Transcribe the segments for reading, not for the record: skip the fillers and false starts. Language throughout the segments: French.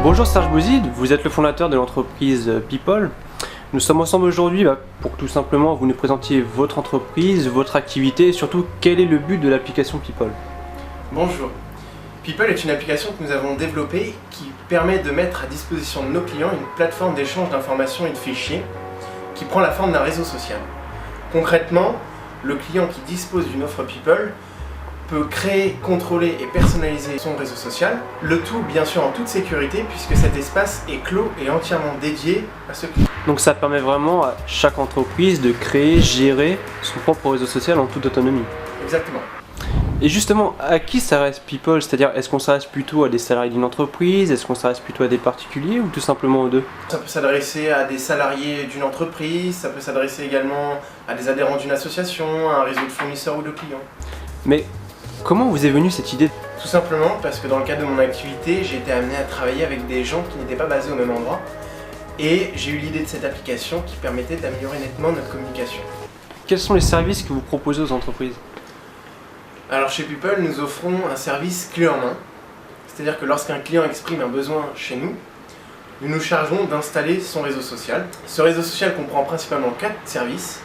Bonjour Serge Bouzid, vous êtes le fondateur de l'entreprise People. Nous sommes ensemble aujourd'hui pour que tout simplement vous nous présentiez votre entreprise, votre activité et surtout quel est le but de l'application People. Bonjour. People est une application que nous avons développée qui permet de mettre à disposition de nos clients une plateforme d'échange d'informations et de fichiers qui prend la forme d'un réseau social. Concrètement, le client qui dispose d'une offre People peut créer, contrôler et personnaliser son réseau social, le tout bien sûr en toute sécurité puisque cet espace est clos et entièrement dédié à ce client. Donc ça permet vraiment à chaque entreprise de créer, gérer son propre réseau social en toute autonomie. Exactement. Et justement, à qui s'adresse People? C'est-à-dire, est-ce qu'on s'adresse plutôt à des salariés d'une entreprise? Est-ce qu'on s'adresse plutôt à des particuliers ou tout simplement aux deux? Ça peut s'adresser à des salariés d'une entreprise, ça peut s'adresser également à des adhérents d'une association, à un réseau de fournisseurs ou de clients. Mais comment vous est venue cette idée? Tout simplement parce que dans le cadre de mon activité, j'ai été amené à travailler avec des gens qui n'étaient pas basés au même endroit et j'ai eu l'idée de cette application qui permettait d'améliorer nettement notre communication. Quels sont les services que vous proposez aux entreprises? Alors chez People, nous offrons un service clé en main, c'est-à-dire que lorsqu'un client exprime un besoin chez nous, nous nous chargeons d'installer son réseau social. Ce réseau social comprend principalement 4 services: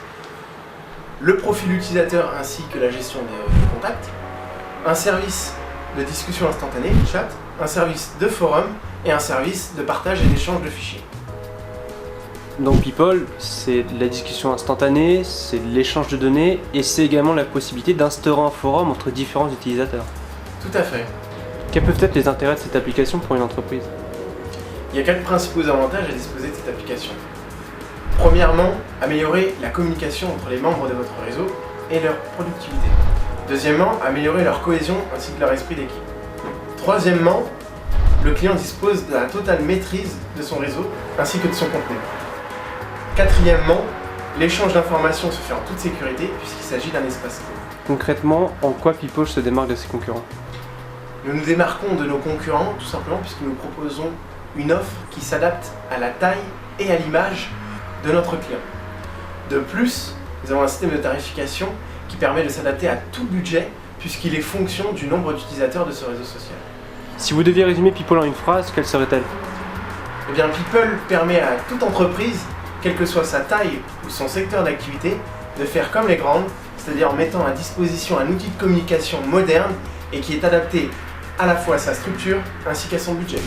le profil utilisateur ainsi que la gestion des contacts, un service de discussion instantanée, chat, un service de forum et un service de partage et d'échange de fichiers. Donc People, c'est la discussion instantanée, c'est l'échange de données et c'est également la possibilité d'instaurer un forum entre différents utilisateurs. Tout à fait. Quels peuvent être les intérêts de cette application pour une entreprise? Il y a 4 principaux avantages à disposer de cette application. Premièrement, améliorer la communication entre les membres de votre réseau et leur productivité. Deuxièmement, améliorer leur cohésion ainsi que leur esprit d'équipe. Troisièmement, le client dispose de la totale maîtrise de son réseau ainsi que de son contenu. Quatrièmement, l'échange d'informations se fait en toute sécurité puisqu'il s'agit d'un espace clos. Concrètement, en quoi People se démarque de ses concurrents? Nous nous démarquons de nos concurrents tout simplement puisque nous proposons une offre qui s'adapte à la taille et à l'image de notre client. De plus, nous avons un système de tarification qui permet de s'adapter à tout budget puisqu'il est fonction du nombre d'utilisateurs de ce réseau social. Si vous deviez résumer People en une phrase, quelle serait-elle? Eh bien, People permet à toute entreprise, quelle que soit sa taille ou son secteur d'activité, de faire comme les grandes, c'est-à-dire en mettant à disposition un outil de communication moderne et qui est adapté à la fois à sa structure ainsi qu'à son budget.